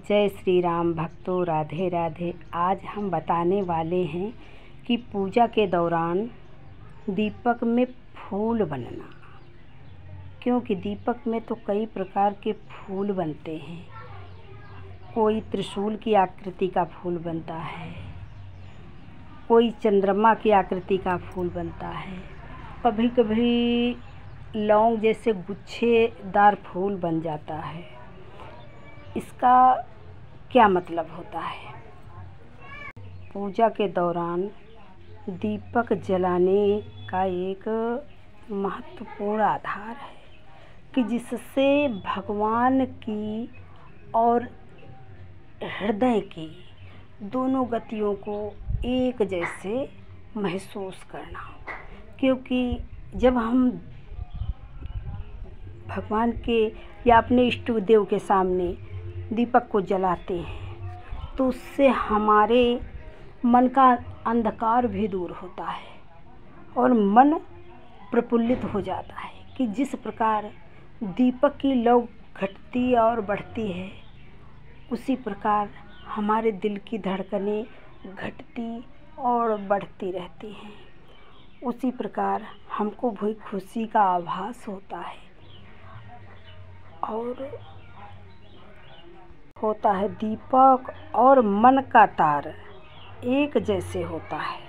जय श्री राम भक्तों, राधे राधे। आज हम बताने वाले हैं कि पूजा के दौरान दीपक में फूल बनना, क्योंकि दीपक में तो कई प्रकार के फूल बनते हैं। कोई त्रिशूल की आकृति का फूल बनता है, कोई चंद्रमा की आकृति का फूल बनता है, कभी कभी लौंग जैसे गुच्छेदार फूल बन जाता है। इसका क्या मतलब होता है? पूजा के दौरान दीपक जलाने का एक महत्वपूर्ण आधार है कि जिससे भगवान की और हृदय की दोनों गतियों को एक जैसे महसूस करना। क्योंकि जब हम भगवान के या अपने इष्ट देव के सामने दीपक को जलाते हैं तो उससे हमारे मन का अंधकार भी दूर होता है और मन प्रफुल्लित हो जाता है। कि जिस प्रकार दीपक की लौ घटती और बढ़ती है, उसी प्रकार हमारे दिल की धड़कनें घटती और बढ़ती रहती हैं। उसी प्रकार हमको भी खुशी का आभास होता है और होता है। दीपक और मन का तार एक जैसे होता है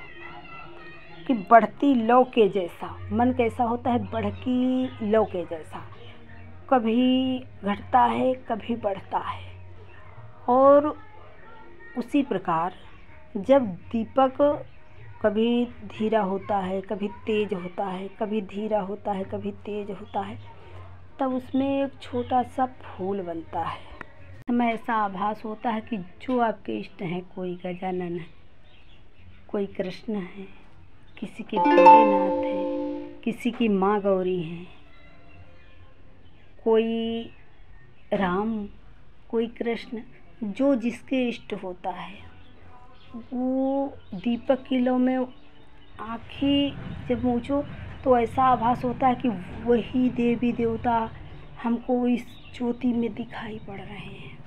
कि बढ़ती लौ के जैसा। मन कैसा होता है? बढ़ती लौ के जैसा, कभी घटता है कभी बढ़ता है। और उसी प्रकार जब दीपक कभी धीरा होता है, कभी तेज होता है, कभी धीरा होता है, कभी तेज होता है, तब उसमें एक छोटा सा फूल बनता है। हमें ऐसा आभास होता है कि जो आपके इष्ट हैं, कोई गजानन है, कोई कृष्ण है, किसी के भोलेनाथ है, किसी की माँ गौरी है, कोई राम, कोई कृष्ण, जो जिसके इष्ट होता है, वो दीपक की लौ में आँखें जब मूंझो तो ऐसा आभास होता है कि वही देवी देवता हमको इस ज्योति में दिखाई पड़ रहे हैं।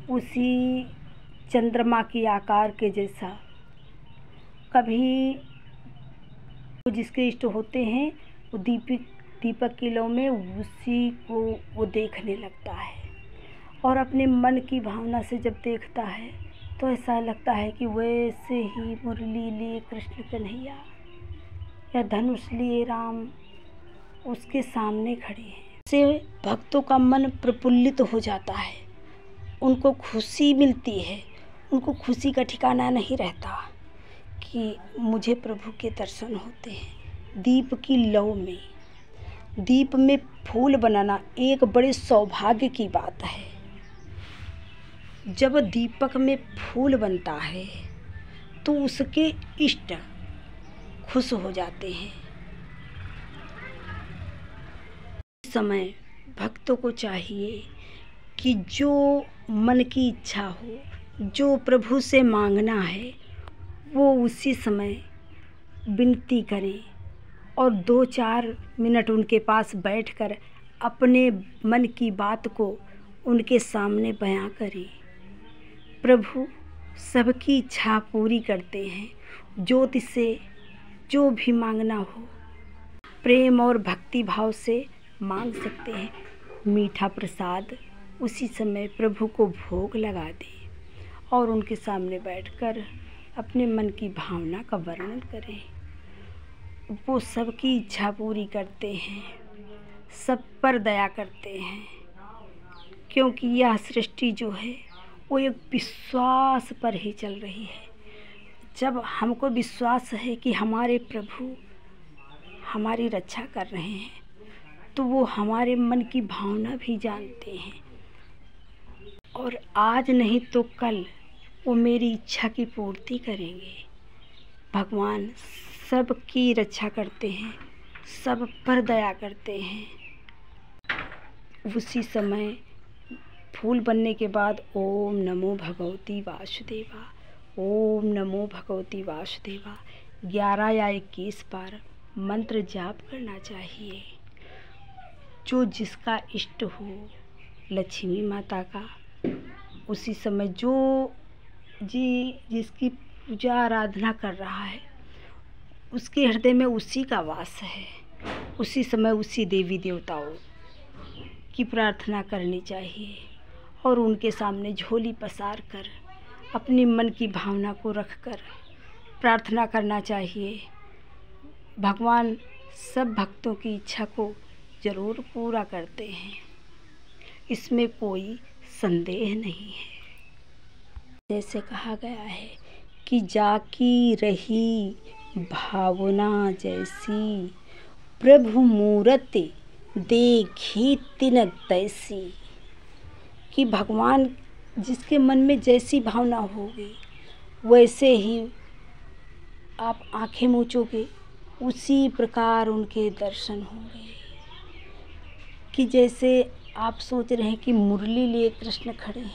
उसी चंद्रमा की आकार के जैसा, कभी जिसके इष्ट होते हैं वो दीपक की लौ में उसी को वो देखने लगता है। और अपने मन की भावना से जब देखता है तो ऐसा लगता है कि वैसे ही मुरली लिए कृष्ण कन्हैया या धनुष लिए राम उसके सामने खड़े हैं। से भक्तों का मन प्रफुल्लित हो जाता है, उनको खुशी मिलती है। उनको खुशी का ठिकाना नहीं रहता कि मुझे प्रभु के दर्शन होते हैं। दीप की लौ में, दीप में फूल बनाना एक बड़े सौभाग्य की बात है। जब दीपक में फूल बनता है तो उसके इष्ट खुश हो जाते हैं। इस समय भक्तों को चाहिए कि जो मन की इच्छा हो, जो प्रभु से मांगना है, वो उसी समय विनती करें और 2-4 मिनट उनके पास बैठकर अपने मन की बात को उनके सामने बयां करें। प्रभु सबकी इच्छा पूरी करते हैं। ज्योति से जो भी मांगना हो प्रेम और भक्ति भाव से मांग सकते हैं। मीठा प्रसाद उसी समय प्रभु को भोग लगा दें और उनके सामने बैठकर अपने मन की भावना का वर्णन करें। वो सबकी इच्छा पूरी करते हैं, सब पर दया करते हैं। क्योंकि यह सृष्टि जो है वो एक विश्वास पर ही चल रही है। जब हमको विश्वास है कि हमारे प्रभु हमारी रक्षा कर रहे हैं तो वो हमारे मन की भावना भी जानते हैं और आज नहीं तो कल वो मेरी इच्छा की पूर्ति करेंगे। भगवान सबकी रक्षा करते हैं, सब पर दया करते हैं। उसी समय फूल बनने के बाद ओम नमो भगवती वासुदेवा, ओम नमो भगवती वासुदेवा 11 या 21 बार मंत्र जाप करना चाहिए। जो जिसका इष्ट हो, लक्ष्मी माता का, उसी समय जिसकी पूजा आराधना कर रहा है उसके हृदय में उसी का वास है। उसी समय उसी देवी देवताओं की प्रार्थना करनी चाहिए और उनके सामने झोली पसार कर अपनी मन की भावना को रखकर प्रार्थना करना चाहिए। भगवान सब भक्तों की इच्छा को ज़रूर पूरा करते हैं, इसमें कोई संदेह नहीं है। जैसे कहा गया है कि जाकी रही भावना जैसी, प्रभु मूरति देखी तिनक तैसी। कि भगवान जिसके मन में जैसी भावना होगी वैसे ही आप आंखें मूचोगे, उसी प्रकार उनके दर्शन होंगे। कि जैसे आप सोच रहे हैं कि मुरली लिए कृष्ण खड़े हैं,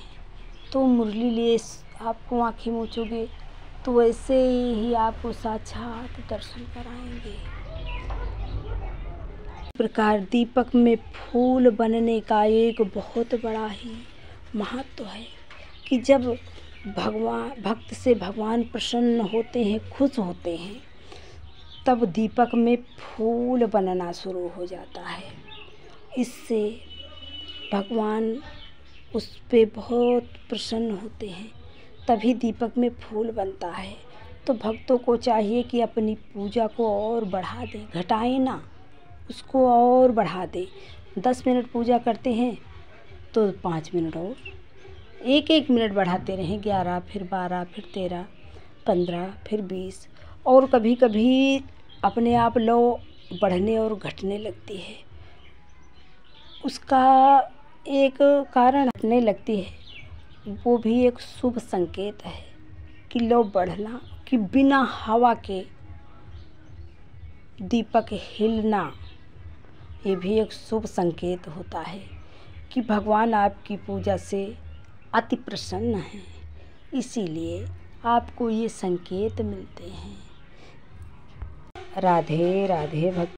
तो मुरली लिए आपको आंखें मूचोगे तो वैसे ही आपको साक्षात दर्शन कराएंगे। इस प्रकार दीपक में फूल बनने का एक बहुत बड़ा ही महत्व है कि जब भक्त से भगवान प्रसन्न होते हैं, खुश होते हैं, तब दीपक में फूल बनना शुरू हो जाता है। इससे भगवान उस पे बहुत प्रसन्न होते हैं, तभी दीपक में फूल बनता है। तो भक्तों को चाहिए कि अपनी पूजा को और बढ़ा दें, घटाएं ना, उसको और बढ़ा दें। 10 मिनट पूजा करते हैं तो 5 मिनट और, एक मिनट बढ़ाते रहें। 11, फिर 12, फिर 13, 15, फिर 20, और कभी कभी अपने आप लो बढ़ने और घटने लगती है। उसका एक कारण घटने लगती है, वो भी एक शुभ संकेत है कि लो बढ़ना, कि बिना हवा के दीपक हिलना, ये भी एक शुभ संकेत होता है कि भगवान आपकी पूजा से अति प्रसन्न हैं। इसीलिए आपको ये संकेत मिलते हैं। राधे राधे भक्त।